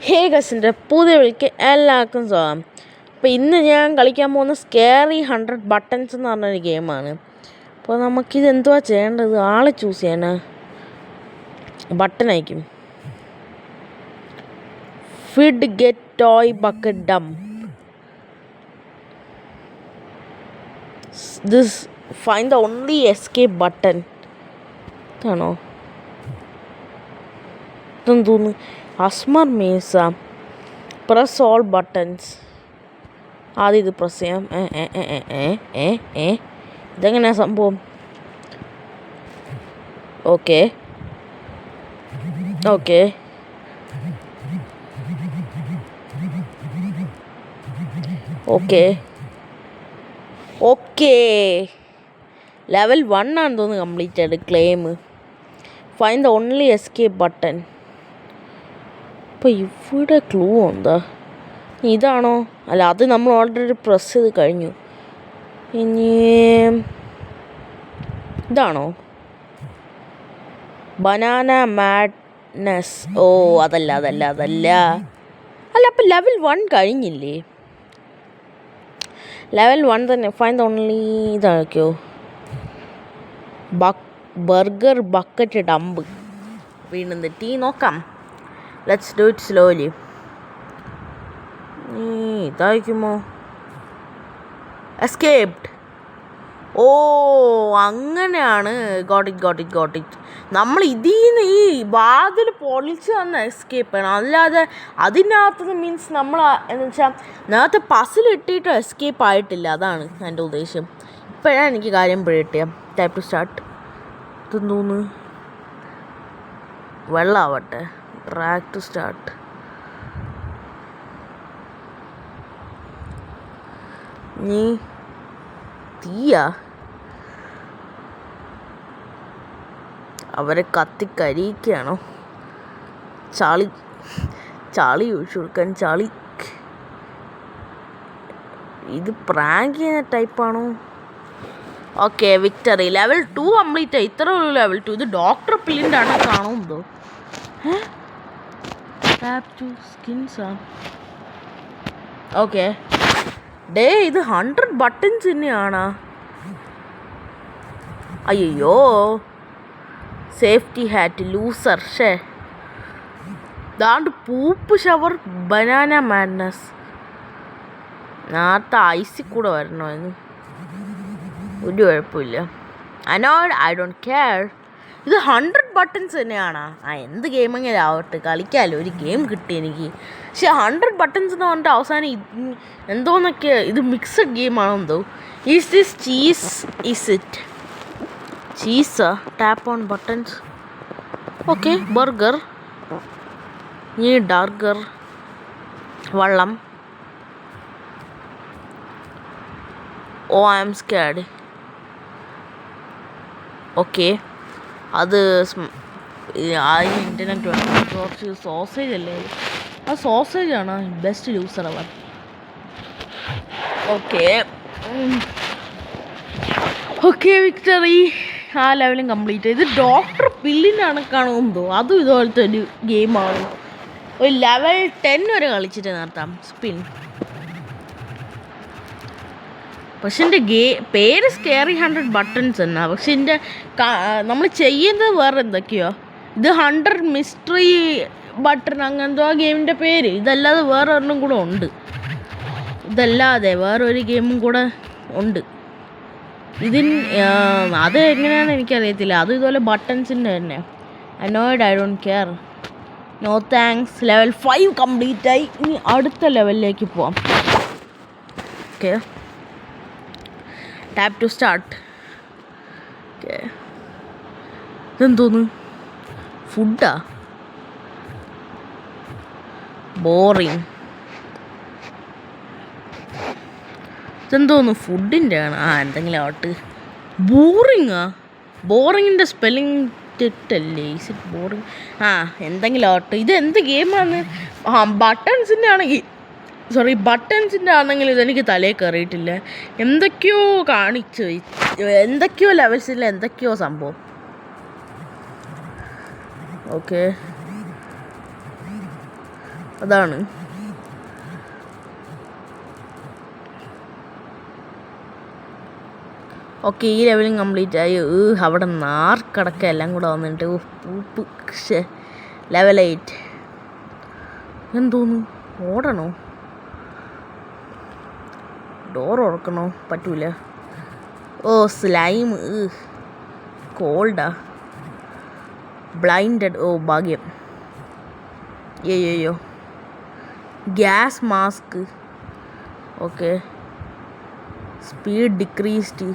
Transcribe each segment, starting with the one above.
ഹേ ഗസിൻ്റെ പുതിയ വിളിക്ക് എല്ലാവർക്കും സ്വാഗതം. അപ്പോൾ ഇന്ന് ഞാൻ കളിക്കാൻ പോകുന്ന സ്കേറി 100 ബട്ടൺസ് എന്ന് പറഞ്ഞൊരു ഗെയിമാണ്. അപ്പോൾ നമുക്കിത് എന്തുവാ ചെയ്യേണ്ടത്? ആളെ ചൂസ് ചെയ്യാനാ ബട്ടൺ അയക്കും. Feed get toy bucket dump. This find the only escape button. ഇതാണോ? ഇതെന്ന് തോന്നുന്നു. അസ്മർ മീൻസ് പ്രസ് ഓൾ ബട്ടൺസ്. ആദ്യം ഇത് പ്രസ് ചെയ്യാം. ഇതെങ്ങനെയാ സംഭവം? Okay okay okay okay level 1 ആണെന്ന് തോന്നുന്നു completed. Claim find the only escape button. അപ്പോൾ ഇവിടെ ക്ലൂ എന്താ? ഇതാണോ? അല്ല, അത് നമ്മൾ ഓൾറെഡി പ്രസ് ചെയ്ത് കഴിഞ്ഞു. ഇനി ഇതാണോ? Banana madness. ഓ, അതല്ല അതല്ല അതല്ല അല്ല. അപ്പം ലെവൽ 1 കഴിഞ്ഞില്ലേ? ലെവൽ 1 തന്നെ. ഫൈൻഡ് ഓൺലി ഇതാക്കിയോ? Burger bucket dump. വീണ്ടും തെറ്റി. നോക്കാം. Let's do it slowly. ഇതായിരിക്കുമോ? എസ്കേപ്ഡ്. ഓ, അങ്ങനെയാണ്. Got it. നമ്മൾ ഇതിൽ നിന്ന് ഈ വാതിൽ പൊളിച്ച് വന്ന എസ്കേപ്പ് ചെയ്യണം. അല്ലാതെ അതിനകത്ത് മീൻസ് നമ്മൾ എന്ന് വെച്ചാൽ നേരത്തെ പസിൽ ഇട്ടിട്ടോ എസ്കേപ്പ് ആയിട്ടില്ല. അതാണ് എൻ്റെ ഉദ്ദേശം. ഇപ്പോഴാണ് എനിക്ക് കാര്യം പിഴട്ടിയ. Type to start. ഇതെന്തോന്ന്? വെള്ളമാവട്ടെ. Track to start. നീ തീയാ? അവരെ കത്തിക്കരിയിക്കുകയാണോ? ചാളി ഒഴിച്ചു കൊടുക്കാൻ. ചാളി. ഇത് പ്രാങ്ക് ചെയ്യുന്ന ടൈപ്പാണോ? Okay, victory. ലെവൽ 2 കംപ്ലീറ്റ് ആയി. ഇത്ര ഉള്ളൂ ലെവൽ 2. ഇത് ഡോക്ടർ പില്ലിൻ്റെ ആണ്. കാണുമെന്തോ. ടാപ്പ് ടു സ്കിൻസാ. ഓക്കെ. ഇത് 100 ബട്ടൺസ് തന്നെയാണോ? അയ്യോ. Safety hat loser. ദാണ്ട് പൂപ്പ് ഷവർ ബനാന മാഡ്നസ്. നേരത്തെ ഐസിൽ കൂടെ വരണമായിരുന്നു. ഒരു കുഴപ്പമില്ല. അനോയ്ഡ്. I don't care. ഇത് 100 ബട്ടൺസ് തന്നെയാണ്. എന്ത് ഗെയിമെങ്കിലും ആവട്ടെ, കളിക്കാമല്ലോ. ഒരു ഗെയിം കിട്ടി എനിക്ക്. പക്ഷെ 100 ബട്ടൺസ് എന്ന് പറഞ്ഞിട്ട് അവസാനം എന്തോന്നൊക്കെ. ഇത് മിക്സഡ് ഗെയിമാണോ എന്തോ. Is this cheese? Is it ചീസാ? Tap on buttons. Okay. Burger. ഈ ഡർഗർ. വള്ളം. ഓ, ഐ ആം സ്കാഡ്. ഓക്കെ. അത് ഇൻ്റർനെറ്റ് വേണം. കുറച്ച് സോസേജ് അല്ലേ? ആ സോസേജാണ് ബെസ്റ്റ് ലൂസർ അവർ. Okay victory. ആ ലെവലും കംപ്ലീറ്റ്. ഇത് ഡോക്ടർ പില്ലിനാണ് കാണുമെന്തോ. അതും ഇതുപോലത്തെ ഒരു ഗെയിമാണ്. ഒരു ലെവൽ 10 വരെ കളിച്ചിട്ട് നിർത്താം. സ്പിൻ. പക്ഷെ എൻ്റെ പേര് സ്കേറി 100 ബട്ടൺസ് എന്നാ. പക്ഷെ എൻ്റെ നമ്മൾ ചെയ്യുന്നത് വേറെ എന്തൊക്കെയോ. ഇത് 100 മിസ്റ്ററി ബട്ടൺ അങ്ങനത്തെ ആ ഗെയിമിൻ്റെ പേര്. ഇതല്ലാതെ വേറെ ഒരെണ്ണം കൂടെ ഉണ്ട്. ഇതല്ലാതെ വേറൊരു ഗെയിമും കൂടെ ഉണ്ട്. അത് എങ്ങനെയാണെന്ന് എനിക്കറിയത്തില്ല. അത് ഇതുപോലെ ബട്ടൺസിൻ്റെ തന്നെ. Annoyed. I don't care. No thanks. Level 5 complete ആയി. ഇനി അടുത്ത ലെവലിലേക്ക് പോവാം. Okay. Tap to start. Okay. ഇതെന്തോന്ന്? ഫുഡാ? ബോറിങ്. ഇതെന്തോന്ന്? ഫുഡിൻ്റെ ആണ്. എന്തെങ്കിലും ആവട്ടെ. ബോറിങ്ങാ? ബോറിങ്ങിൻ്റെ സ്പെല്ലിങ് തെറ്റല്ലേ? Is it boring? എന്തെങ്കിലും ആവട്ടെ. ഇത് എന്ത് ഗെയിമാണ്? ബട്ടൺസിൻ്റെ ആണെങ്കിൽ ബട്ടൺസിൻ്റെ ആണെങ്കിൽ ഇതെനിക്ക് തലയിൽ കയറിയിട്ടില്ല. എന്തൊക്കെയോ കാണിച്ചു. എന്തൊക്കെയോ ലെവൽസിൽ എന്തൊക്കെയോ സംഭവം. ഓക്കെ. അതാണ്. ഓക്കെ, ഈ ലെവലും കംപ്ലീറ്റ് ആയി. അവിടെ നാർക്കടക്ക എല്ലാം കൂടെ വന്നിട്ട് പൂപ്പ്. ലെവൽ 8 എന്തോന്നു, ഓടണോ? ഡോർ ഉറക്കണോ? പറ്റൂല. ഓ സ്ലൈം, കോൾഡാ, ബ്ലൈൻഡഡ്. ഓ ഭാഗ്യം. അയ്യോ, gas mask. Okay, speed decreased.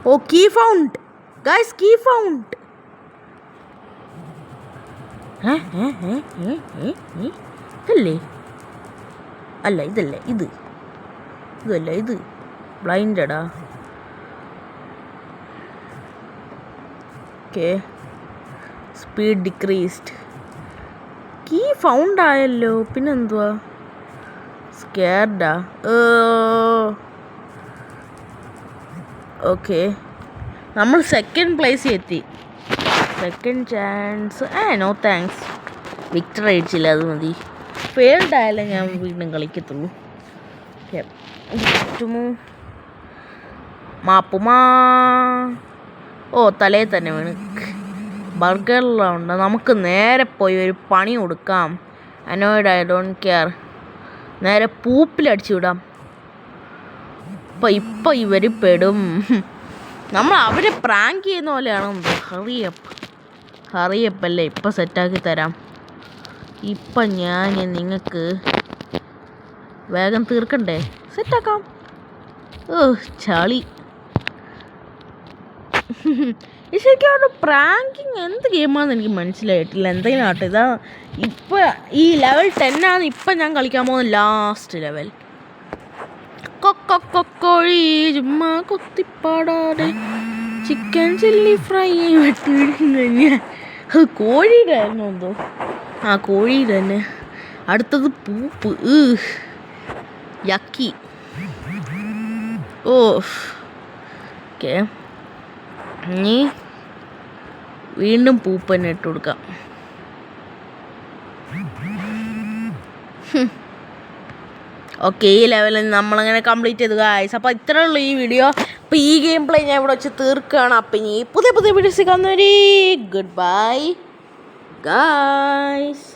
ഓ key found guys, key found. ഇതല്ലേ? അല്ല ഇതല്ലേ, ഇതല്ല, ഇത് ബ്ലൈൻഡഡാ. Okay, speed decreased. Key found ആയല്ലോ, പിന്നെന്തുവാ? സ്കേർഡാ. ഓക്കെ, നമ്മൾ സെക്കൻഡ് പ്ലേസിൽ എത്തി. Second chance. No thanks, victor അടിച്ചില്ല, അത് മതി. ഫെയിൽഡ് ആയാലേ ഞാൻ വീണ്ടും കളിക്കത്തുള്ളൂ. മാപ്പുമാ. ഓ തലേ തന്നെ വീണ്. ബർഗറിലുണ്ട്. നമുക്ക് നേരെ പോയി ഒരു പണി കൊടുക്കാം. Annoyed, I don't care. നേരെ പൂപ്പിലടിച്ചു വിടാം. ഇപ്പം ഇവർ പെടും. നമ്മൾ അവരെ പ്രാങ്ക് ചെയ്യുന്ന പോലെയാണോ? ഹറിയപ്പല്ലേ, ഇപ്പം സെറ്റാക്കി തരാം. ഇപ്പം ഞാൻ നിങ്ങൾക്ക് വേഗം തീർക്കണ്ടേ? സെറ്റാക്കാം. ചളി. ശരിക്കും അവരുടെ പ്രാങ്കിങ് എന്ത് ഗെയിമാണെന്ന് എനിക്ക് മനസ്സിലായിട്ടില്ല. എന്തെങ്കിലും ആട്ടെ, ഇതാ ഇപ്പം ഈ ലെവൽ 10 ആണ് ഇപ്പം ഞാൻ കളിക്കാൻ പോകുന്ന ലാസ്റ്റ് ലെവൽ. കോഴി ചുമ്മാ കൊത്തിപ്പാടാതെ ചിക്കൻ ചില്ലി ഫ്രൈ വെട്ടി. അത് കോഴിയുടെ ആയിരുന്നു എന്തോ. കോഴിയുടെ തന്നെ. അടുത്തത് പൂപ്പ്. യക്കി. ഓക്കെ, ഇനി വീണ്ടും പൂപ്പ് തന്നെ ഇട്ട് കൊടുക്കാം. ഓക്കെ, ഈ ലെവലിൽ നമ്മളങ്ങനെ കംപ്ലീറ്റ് ചെയ്തു ഗായ്സ്. അപ്പോൾ ഇത്രയേ ഉള്ളൂ ഈ വീഡിയോ. അപ്പോൾ ഈ ഗെയിം പ്ലേ ഞാൻ ഇവിടെ വെച്ച് തീർക്കുകയാണ്. അപ്പം ഇനി പുതിയ വീഡിയോസ് കാണുന്നവരെ ഗുഡ് ബൈ ഗായ്സ്.